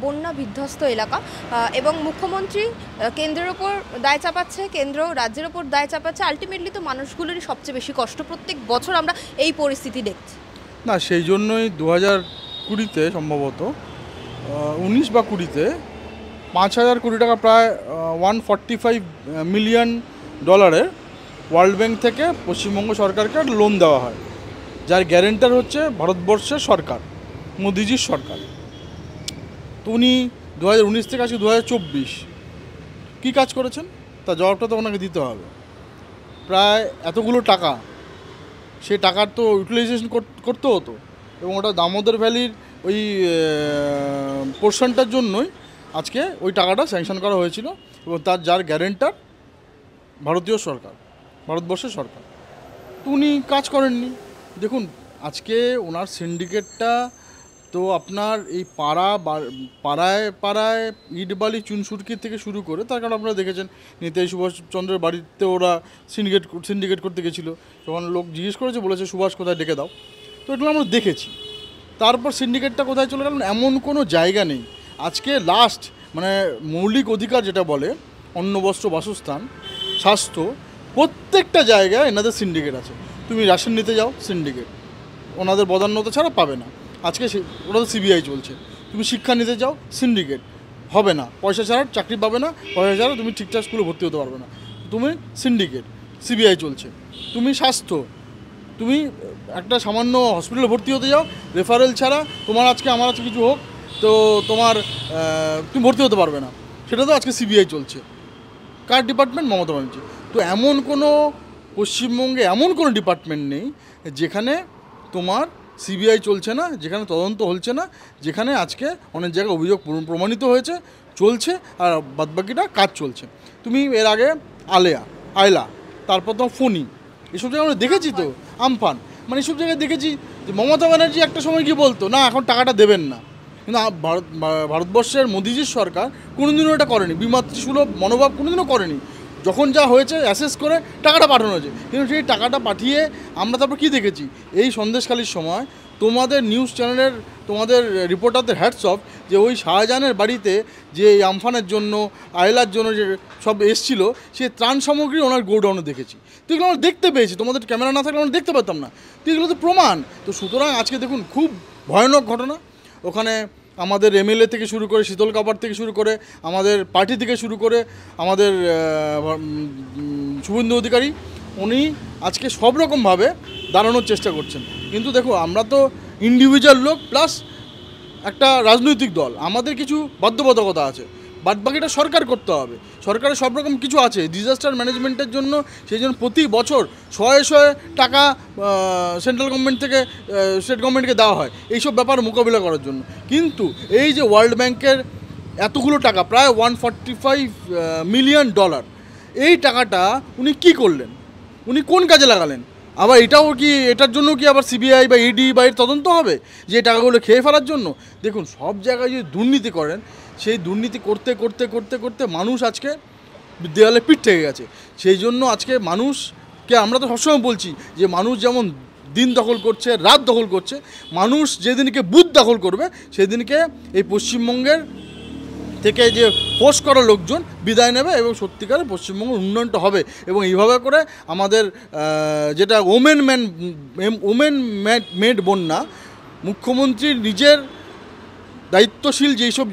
বন্যা বিধ্বস্ত এলাকা এবং মুখ্যমন্ত্রী কেন্দ্রের ওপর দায় চাপাচ্ছে, কেন্দ্র রাজ্যের ওপর দায় চাপাচ্ছে। আলটিমেটলি তো মানুষগুলোরই সবচেয়ে বেশি কষ্ট। প্রত্যেক বছর আমরা এই পরিস্থিতি দেখছি। না, সেই জন্যই 2020-তে সম্ভবত 19 বা 20-তে 5,000 কোটি টাকা, প্রায় $145 মিলিয়ন ওয়ার্ল্ড ব্যাংক থেকে পশ্চিমবঙ্গ সরকারকে লোন দেওয়া হয়, যার গ্যারেন্টার হচ্ছে ভারতবর্ষের সরকার, মোদিজির সরকার। তো উনি 2019 থেকে আজকে 2024 কী কাজ করেছেন তার জবাবটা তো ওনাকে দিতে হবে। প্রায় এতগুলো টাকা, সেই টাকার তো ইউটিলাইজেশন করতে হতো, এবং ওটা দামোদর ভ্যালির ওই পোর্শনটার জন্যই আজকে ওই টাকাটা স্যাংশন করা হয়েছিল, এবং তার যার গ্যারেন্টার ভারতীয় সরকার, ভারতবর্ষের সরকার। তো উনি কাজ করেননি। দেখুন, আজকে ওনার সিন্ডিকেটটা তো আপনার এই পাড়ায় পাড়ায় ইট বালি চুনসুরকির থেকে শুরু করে, তার কারণ আপনারা দেখেছেন নেতাজি সুভাষচন্দ্রের বাড়িতে ওরা সিন্ডিকেট করতে গেছিলো। যখন লোক জিজ্ঞেস করেছে, বলেছে সুভাষ কোথায়, ডেকে দাও। তো এগুলো আমরা দেখেছি। তারপর সিন্ডিকেটটা কোথায় চলে গেল, এমন কোনো জায়গা নেই। আজকে লাস্ট মানে মৌলিক অধিকার যেটা বলে, অন্ন বস্ত্র বাসস্থান স্বাস্থ্য, প্রত্যেকটা জায়গায় এনাদের সিন্ডিকেট আছে। তুমি রেশন নিতে যাও, সিন্ডিকেট, ওনাদের বদান্যতা ছাড়া পাবে না। আজকে ওটা তো সিবিআই চলছে। তুমি শিক্ষা নিতে যাও, সিন্ডিকেট, হবে না, পয়সা ছাড়া চাকরি পাবে না, পয়সা ছাড়া তুমি ঠিকঠাক স্কুলে ভর্তি হতে পারবে না, তুমি সিন্ডিকেট, সিবিআই চলছে। তুমি স্বাস্থ্য, তুমি একটা সামান্য হসপিটালে ভর্তি হতে যাও, রেফারেল ছাড়া তোমার আজকে আমার আজকে কিছু হোক, তো তোমার তুমি ভর্তি হতে পারবে না, সেটা তো আজকে সিবিআই চলছে। কার ডিপার্টমেন্ট? মমতা ব্যানার্জি। তো এমন কোনো পশ্চিমবঙ্গে এমন কোনো ডিপার্টমেন্ট নেই যেখানে তোমার সিবিআই চলছে না, যেখানে তদন্ত হচ্ছে না, যেখানে আজকে অনেক জায়গায় অভিযোগ প্রমাণিত হয়েছে, চলছে, আর বাদবাকিটা কাজ চলছে। তুমি এর আগে আয়লা, তারপর তোমার ফণি, এসব জায়গায় আমরা দেখেছি তো, আমফান, মানে এসব জায়গায় দেখেছি যে মমতা ব্যানার্জি একটা সময় কি বলতো, না এখন টাকাটা দেবেন না, কিন্তু ভারতবর্ষের মোদিজির সরকার কোনোদিনও এটা করেনি, বিমাতৃসুলভ মনোভাব কোনোদিনও করেনি। যখন যা হয়েছে অ্যাসেস করে টাকাটা পাঠানো হয়েছে, কিন্তু সেই টাকাটা পাঠিয়ে আমরা তারপর কী দেখেছি, এই সন্দেশখালির সময় তোমাদের নিউজ চ্যানেলের, তোমাদের রিপোর্টারদের হ্যাটস অফ, যে ওই শাহজাহানের বাড়িতে যে এই আমফানের জন্য, আয়লার জন্য যে সব এসেছিলো, সে ত্রাণ সামগ্রী ওনার গোডাউনে দেখেছি। তো এগুলো আমরা দেখতে পেয়েছি, তোমাদের ক্যামেরা না থাকলে আমরা দেখতে পেতাম না। তো এগুলো তো প্রমাণ। তো সুতরাং আজকে দেখুন, খুব ভয়ানক ঘটনা। ওখানে আমাদের এমএলএ থেকে শুরু করে, শীতল কাপার থেকে শুরু করে, আমাদের পার্টি থেকে শুরু করে, আমাদের শুভেন্দু অধিকারী, উনি আজকে সব রকমভাবে দাঁড়ানোর চেষ্টা করছেন। কিন্তু দেখো, আমরা তো ইন্ডিভিজুয়াল লোক প্লাস একটা রাজনৈতিক দল, আমাদের কিছু বাধ্যবাধকতা আছে, বাদবাকিটা সরকার করতে হবে। সরকারের সব রকম কিছু আছে ডিজাস্টার ম্যানেজমেন্টের জন্য, সেই জন্য প্রতি বছর শয়ে টাকা সেন্ট্রাল গভর্নমেন্ট থেকে স্টেট গভর্নমেন্টকে দেওয়া হয় এইসব ব্যাপার মোকাবিলা করার জন্য। কিন্তু এই যে ওয়ার্ল্ড ব্যাংকের এতগুলো টাকা, প্রায় $145 মিলিয়ন, এই টাকাটা উনি কী করলেন, উনি কোন কাজে লাগালেন? আবার এটাও কি, এটার জন্য কি আবার সিবিআই বা ইডি বা এর তদন্ত হবে যে টাকাগুলো খেয়ে ফেলার জন্য? দেখুন, সব জায়গায় যদি দুর্নীতি করেন, সেই দুর্নীতি করতে করতে করতে করতে মানুষ আজকে দেওয়ালে পিঠ থেকে গেছে। সেই জন্য আজকে মানুষকে আমরা তো সবসময় বলছি যে মানুষ যেমন দিন দখল করছে, রাত দখল করছে, মানুষ যেদিনকে বুথ দখল করবে, সেদিনকে এই পশ্চিমবঙ্গের থেকে যে পোস্ট করা লোকজন বিদায় নেবে, এবং সত্যিকারে পশ্চিমবঙ্গের উন্নয়নটা হবে। এবং এইভাবে করে আমাদের যেটা ওমেন মেড বন্যা, মুখ্যমন্ত্রীর নিজের দায়িত্বশীল যেই সব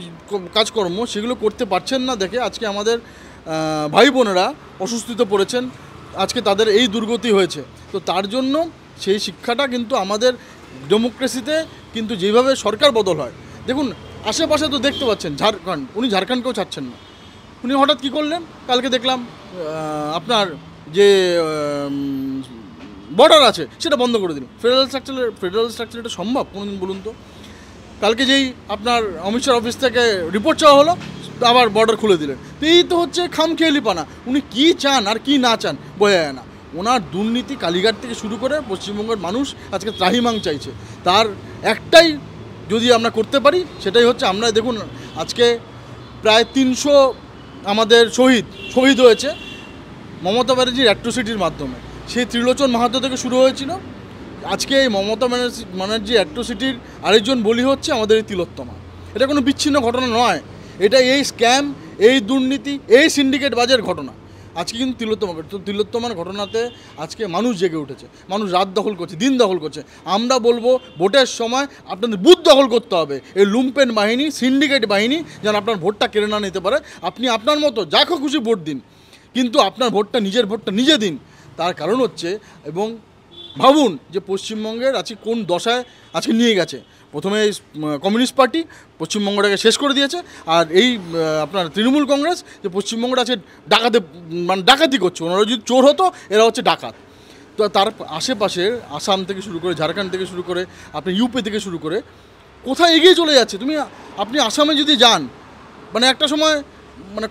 কাজকর্ম সেগুলো করতে পারছেন না দেখে আজকে আমাদের ভাই বোনেরা অসুস্থিত পড়েছেন, আজকে তাদের এই দুর্গতি হয়েছে। তো তার জন্য সেই শিক্ষাটা কিন্তু আমাদের ডেমোক্রেসিতে কিন্তু যেভাবে সরকার বদল হয়, দেখুন আশেপাশে তো দেখতে পাচ্ছেন, উনি ঝাড়খণ্ডকেও ছাড়ছেন না। উনি হঠাৎ কী করলেন, কালকে দেখলাম আপনার যে বর্ডার আছে সেটা বন্ধ করে দিল। ফেডারেল স্ট্রাকচার এটা সম্ভব কোনোদিন বলুন তো? কালকে যেই আপনার অমিত শাহ অফিস থেকে রিপোর্ট চাওয়া হলো, আবার বর্ডার খুলে দিলেন। তো এই তো হচ্ছে খামখেয়ালিপানা। উনি কী চান আর কি না চান বোঝা যায় না। ওনার দুর্নীতি কালীঘাট থেকে শুরু করে পশ্চিমবঙ্গের মানুষ আজকে ত্রাহিমাং চাইছে। তার একটাই যদি আমরা করতে পারি, সেটাই হচ্ছে, আমরা দেখুন আজকে প্রায় 300 আমাদের শহীদ হয়েছে মমতা ব্যানার্জির অ্যাট্রোসিটির মাধ্যমে। সেই ত্রিলোচন মাহাতো থেকে শুরু হয়েছিল। আজকে এই মমতা ব্যানার্জি অ্যাট্রোসিটির আরেকজন বলি হচ্ছে আমাদের এই তিলোত্তমা। এটা কোনো বিচ্ছিন্ন ঘটনা নয়, এটা এই স্ক্যাম, এই দুর্নীতি, এই সিন্ডিকেট বাজের ঘটনা। আজকে কিন্তু তিলোত্তমার ঘটনাতে আজকে মানুষ জেগে উঠেছে, মানুষ রাত দখল করছে, দিন দখল করছে। আমরা বলবো ভোটের সময় আপনাদের বুথ দখল করতে হবে, এই লুম্পেন বাহিনী, সিন্ডিকেট বাহিনী যেন আপনার ভোটটা কেড়ে না নিতে পারে। আপনি আপনার মতো যা খুশি ভোট দিন, কিন্তু আপনার ভোটটা, নিজের ভোটটা নিজে দিন। তার কারণ হচ্ছে, এবং ভাবুন যে পশ্চিমবঙ্গের আজকে কোন দশায় আজকে নিয়ে গেছে। প্রথমে কমিউনিস্ট পার্টি পশ্চিমবঙ্গটাকে শেষ করে দিয়েছে, আর এই আপনার তৃণমূল কংগ্রেস যে পশ্চিমবঙ্গটা আছে ডাকাতি করছে। ওনারা যদি চোর হতো, এরা হচ্ছে ডাকাত। তো তার আশেপাশে আসাম থেকে শুরু করে, ঝাড়খণ্ড থেকে শুরু করে, আপনি ইউপি থেকে শুরু করে কোথায় এগিয়ে চলে যাচ্ছে। আপনি আসামে যদি যান, মানে একটা সময়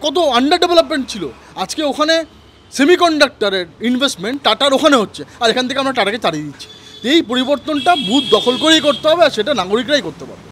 কত আন্ডার ডেভেলপমেন্ট ছিল, আজকে ওখানে সেমিকন্ডাক্টরের ইনভেস্টমেন্ট টাটার ওখানে হচ্ছে, আর এখান থেকে আমরা টাটাকে তাড়িয়ে দিচ্ছি। এই পরিবর্তনটা বুথ দখল করেই করতে হবে, আর সেটা নাগরিকরাই করতে পারবে।